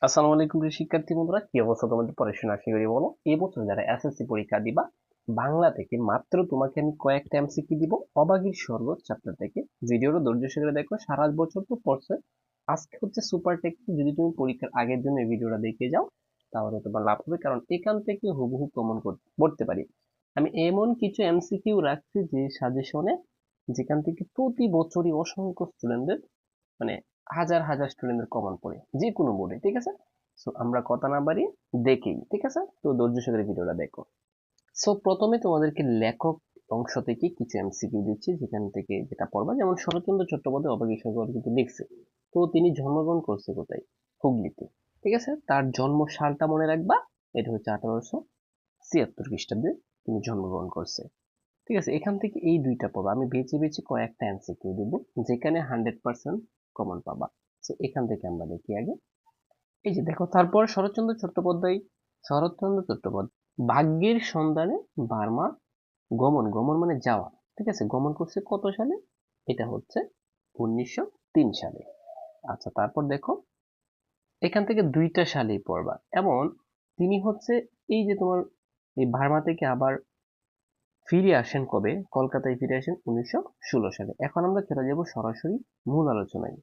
আসসালামু আলাইকুম প্রিয় শিক্ষার্থী বন্ধুরা, কি অবস্থা তোমাদের? পড়াশোনা আশা করি বলো। এই বছর যারা এসএসসি পরীক্ষা দিবা, বাংলা থেকে মাত্র তোমাকে আমি কয়েকটা এমসিকিউ দিব অবাগির স্বর্গ চ্যাপ্টার থেকে। ভিডিওটা ধৈর্য সহকারে দেখো, সারা বছর তো পড়ছে। আজকে হচ্ছে সুপার টেক, যদি তুমি পরীক্ষার আগের জন্য এই ভিডিওটা দেখে যাও তাহলে তোমার লাভ হবে, কারণ এখান থেকে হুবহু প্রমাণ করতে পারি। আমি এমন কিছু এমসিকিউ রাখছি যে সাজেশনে, যেখান থেকে প্রতি বছরই অসংখ্য স্টুডেন্টদের, মানে হাজার হাজার স্টুডেন্টের কমন পড়ে যে কোনো বোর্ডে। ঠিক আছে, সো আমরা কথা না বাড়িয়ে দেখেই, ঠিক আছে, তো ধৈর্য সহকারে ভিডিওটা দেখো। সো প্রথমে তোমাদেরকে লেখক অংশ থেকে কিছু এমসিকিউ দিচ্ছি, যেখান থেকে যেটা পড়বা। যেমন শরৎচন্দ্র চট্টোপাধ্যায় অবাগী সাগর কিন্তু লিখছে, তো তিনি জন্মগ্রহণ করছে কোথায়? হুগলিতে। ঠিক আছে, তার জন্ম সালটা মনে রাখবা, এটা হচ্ছে 1876 খ্রিস্টাব্দে তিনি জন্মগ্রহণ করছে। ঠিক আছে, এখান থেকে এই দুইটা পাবা। আমি বেছে বেছে কয়েকটা এমসিকিউ দেবো যেখানে 100% কমন পাবা। তো এখান থেকে আমরা দেখি আগে। এই যে দেখো, তারপর শরৎচন্দ্র চট্টোপাধ্যায় ভাগ্যের সন্ধানে বার্মা গমন, গমন মানে যাওয়া। ঠিক আছে, গমন করছে কত সালে? এটা হচ্ছে 1903 সালে। আচ্ছা, তারপর দেখো, এখান থেকে দুইটা সালেই পড়বা। এমন তিনি হচ্ছে, এই যে তোমার এই বার্মা থেকে আবার ফিরে আসেন কবে? কলকাতায় ফিরে আসেন 1916 সালে। এখন আমরা চলে যাব সরাসরি মূল আলোচনায়।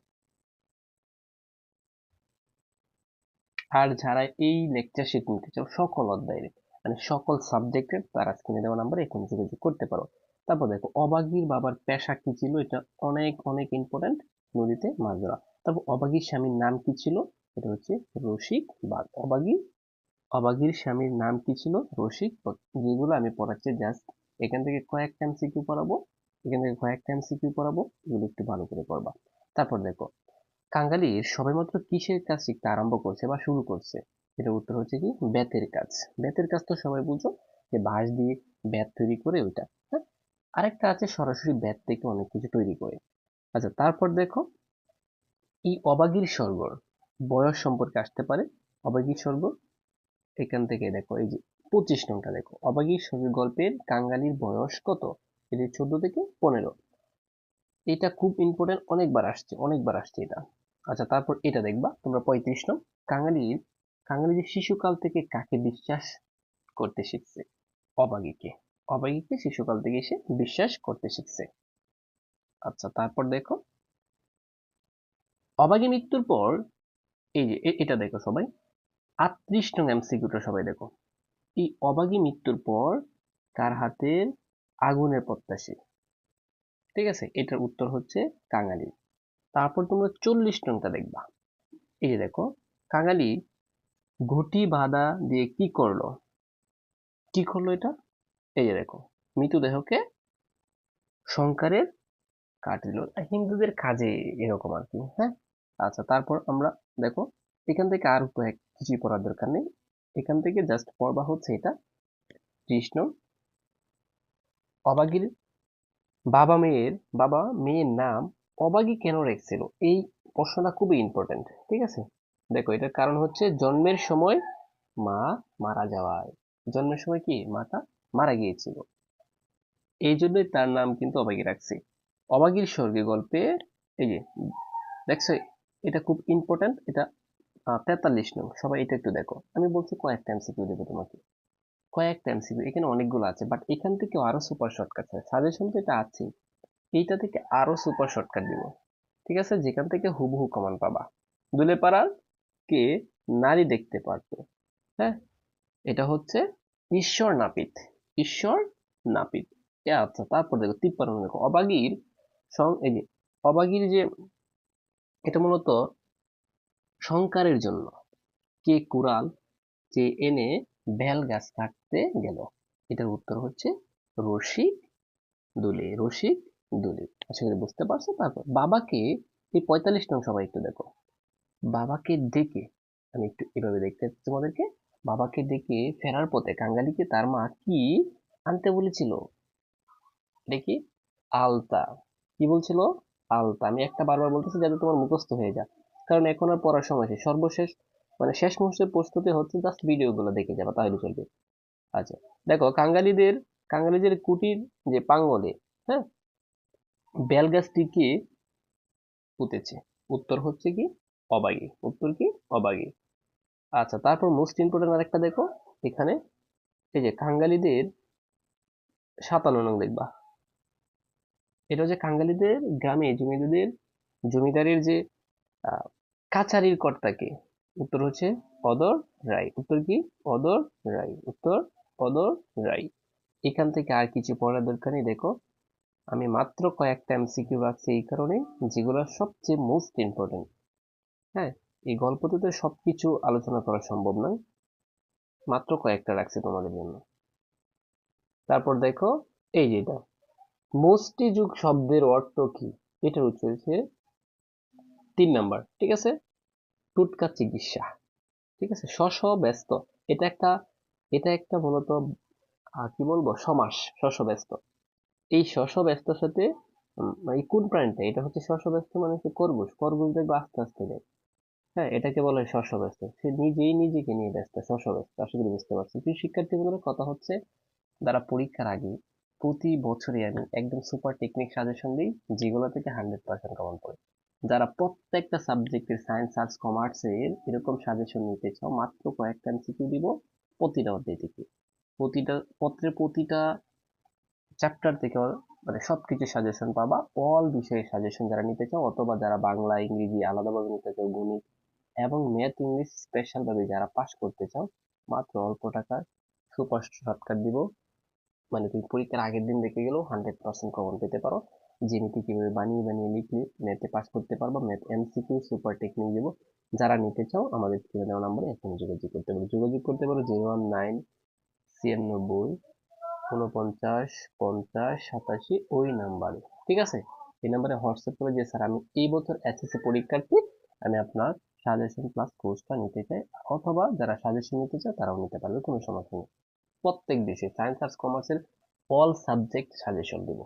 আর যারা এই লেকচার শিট নিতে চাও সকল অধ্যায়ের, মানে সকল সাবজেক্টের, তারা স্ক্রিনে দেওয়া নাম্বারে এখন যোগাযোগ করতে পারো। তারপর দেখো, অবাগীর বাবার পেশা কি ছিল? এটা অনেক অনেক ইম্পর্টেন্ট। নদীতে মাছ ধরা। তারপর অবাগীর স্বামীর নাম কি ছিল? এটা হচ্ছে রসিক বাঘ। অবাগীর স্বামীর নাম কি ছিল? রসিক বাঘ। যেগুলো আমি পড়াচ্ছি জাস্ট এখান থেকে কয়েকটা এমসিকিউ পড়াবো, এগুলো একটু ভালো করে পড়বা। তারপর দেখো, কাঙালির সবেমাত্র কিসের কাজ শিখতে আরম্ভ করছে বা শুরু করছে? এটার উত্তর হচ্ছে কি? বেতের কাজ। বেতের কাজ তো সবাই বুঝো, যে বাঁশ দিয়ে বেত তৈরি করে ওইটা। হ্যাঁ, আরেকটা আছে সরাসরি বেত থেকে অনেক কিছু তৈরি করে। আচ্ছা, তারপর দেখো, এই অবাগীর স্বর্গর বয়স সম্পর্কে আসতে পারে। অবাগীর স্বর্গ, এখান থেকে দেখো, এই যে 25 নংটা দেখো, অবাগীর স্বর্গের গল্পের কাঙালির বয়স কত? এটি 14 থেকে 15। এটা খুব ইম্পর্টেন্ট, অনেকবার আসছে এটা। আচ্ছা, তারপর এটা দেখবা তোমরা, 35 নং। কাঙালির কাঙালি যে শিশুকাল থেকে কাকে বিশ্বাস করতে শিখছে? অবাগীকে। অবাগীকে শিশুকাল থেকে সে বিশ্বাস করতে শিখছে। আচ্ছা, তারপর দেখো, অবাগী মৃত্যুর পর, এই যে এটা দেখো সবাই, 38 নং এমসিকিউটা সবাই দেখো। এই অবাগী মৃত্যুর পর কার হাতের আগুনের প্রত্যাশী? ঠিক আছে, এটার উত্তর হচ্ছে কাঙালি। তারপর তোমরা 40 নংটা দেখবা। এই যে দেখো, কাঙালি ঘটি বাঁধা দিয়ে কি করলো এটা? এই যে দেখো, মৃতদেহকে সংস্কারের কাটিল। হিন্দুদের কাজে এরকম আর কি। হ্যাঁ, আচ্ছা, তারপর আমরা দেখো, এখান থেকে আর কিছুই পড়ার দরকার নেই। এখান থেকে জাস্ট পড়বা হচ্ছে এটা, 30 নং। অবাগীর বাবা মেয়ের নাম অবাগী কেন রেখেছিল? এই প্রশ্নটা খুবই ইম্পর্টেন্ট। ঠিক আছে, দেখো, এটার কারণ হচ্ছে জন্মের সময় মা মারা যাওয়ায়। জন্মের সময় কি মাতা মারা গিয়েছিল, এই জন্যই তার নাম কিন্তু অবাগী রাখছি। অবাগীর স্বর্গে গল্পে, এই যে দেখছো, এটা খুব ইম্পর্টেন্ট। এটা 43 নং। সবাই এটা একটু দেখো, আমি বলছি কয়েকটা এমসিকিউ দেবো তোমাকে। কয়েকটা এমসিকিউ, এখানে অনেকগুলো আছে, বাট এখান থেকে আরো সুপার শর্টকাট আছে। সাজেশন তো এটা আছে, এইটা থেকে আরো সুপার শর্টকাট দিব। ঠিক আছে, যেখান থেকে হুবহু কমান পাবা। দুলে পাড়ার কে নারী দেখতে পারতো? হ্যাঁ, এটা হচ্ছে ঈশ্বর নাপিত। আচ্ছা, তারপর দেখো 53 দেখো, এই যে অবাগীর যে, এটা মূলত সংকারের জন্য কে কুড়াল চেয়ে এনে বেল গাছ কাটতে গেল? এটার উত্তর হচ্ছে রসিক দুলে। আশা করি বুঝতে পারছো। তারপর বাবাকে, এই 45 নং সবাই একটু দেখো, বাবাকে ডেকে, আমি একটু এভাবে দেখতে চাচ্ছি তোমাদেরকে। বাবাকে ডেকে ফেরার পথে কাঙালিকে তার মা কি আনতে বলেছিল? দেখি, আলতা। কি বলছিল? আলতা। আমি একটা বারবার বলতেছি যাতে তোমার মুখস্থ হয়ে যায়, কারণ এখন আর পড়ার সময় শেষ। সর্বশেষ, মানে শেষ মুহূর্তের প্রস্তুতি হচ্ছে, জাস্ট ভিডিও গুলো দেখে যাবা তাহলে চলবে। আচ্ছা, দেখো, কাঙালিদের কুটির যে পাঙ্গলে, হ্যাঁ, বেল গাছটিকে পুঁতেছে। উত্তর হচ্ছে কি? অবাগী। উত্তর কি? অবাগী। আচ্ছা, তারপর মোস্ট ইম্পর্টেন্ট আরেকটা দেখো এখানে, এই যে কাঙ্গালীদের 57 নং দেখবা, এটা হচ্ছে কাঙ্গালীদের গ্রামে জমিদারের যে আহ, কাচারির কর্তাকে। উত্তর হচ্ছে অদর রায়। উত্তর কি? অদর রায়। উত্তর অদর রায়। এখান থেকে আর কিছু পড়ার দরকার নেই। দেখো আমি মাত্র কয়েকটা এমসিকিউ রাখছি এই কারণে, যেগুলো সবচেয়ে মোস্ট ইম্পর্টেন্ট। হ্যাঁ, এই গল্পতে তো সবকিছু আলোচনা করা সম্ভব নয়, মাত্র কয়েকটা রাখছি তোমাদের জন্য। তারপর দেখো, এই যেটা মস্তিযুগ শব্দের অর্থ কি, এটার উত্তর হচ্ছে 3 নাম্বার। ঠিক আছে, টুটকা চিকিৎসা। ঠিক আছে, ব্যস্ত। এটা একটা এটা একটা মূলত কি বলবো, সমাস। ব্যস্ত, এই ব্যস্তর সাথে এই কোন প্রাণীটা, এটা হচ্ছে ব্যস্ত মানে হচ্ছে খরগোশ। খরগোশ দেখবে আস্তে আস্তে যায়। হ্যাঁ, এটাকে বলা হয় ব্যস্ত। সে নিজেই নিজেকে নিয়ে ব্যস্ত, ব্যস্ত। আশা করি বুঝতে পারছি। তুই শিক্ষার্থী বন্ধুরা, কথা হচ্ছে যারা পরীক্ষার আগে প্রতি বছরই আমি একদম সুপার টেকনিক সাজেশন দিই, যেগুলো থেকে 100% কমন পড়ে। যারা প্রত্যেকটা সাবজেক্টের সায়েন্স, আর্টস, কমার্সের এরকম সাজেশন নিতে চাও, মাত্র কয়েকটা এমসিকিউ দিব প্রতিটা অধ্যায় থেকে। প্রতিটা চ্যাপ্টার থেকে মানে সবকিছু সাজেশন পাবা। অল বিষয়ের সাজেশন যারা নিতে চাও, অথবা যারা বাংলা ইংরেজি আলাদাভাবে নিতে চাও, গণিত এবং ম্যাথ ইংলিশ স্পেশাল ভাবে যারা পাশ করতে চাও, মাত্র অল্প টাকার সুপার শর্টকাট দিব। মানে তুমি পরীক্ষার আগের দিন দেখে গেলেও 100% কমন পেতে পারো। জ্যামিতি কিভাবে বানিয়ে বানিয়ে লিখলে ম্যাথে পাস করতে পারবো, ম্যাথ এমসিকিউ সুপার টেকনিক দেবো। যারা নিতে চাও আমাদের স্ক্রিনে দেওয়া নাম্বারে এখন যোগাযোগ করতে পারো 019 96 49 50 87 ওই নাম্বারে। ঠিক আছে, এই নাম্বারে হোয়াটসঅ্যাপ করে যে স্যার আমি এই বছর এসএসসি পরীক্ষার্থী, আমি আপনার সাজেশন প্লাস কোর্সটা নিতে চাই। অথবা যারা সাজেশন নিতে চায় তারাও নিতে পারবে, কোনো সমস্যা নেই। প্রত্যেক বিষয়ে সায়েন্স, আর্টস, কমার্সের অল সাবজেক্ট সাজেশন দেবো।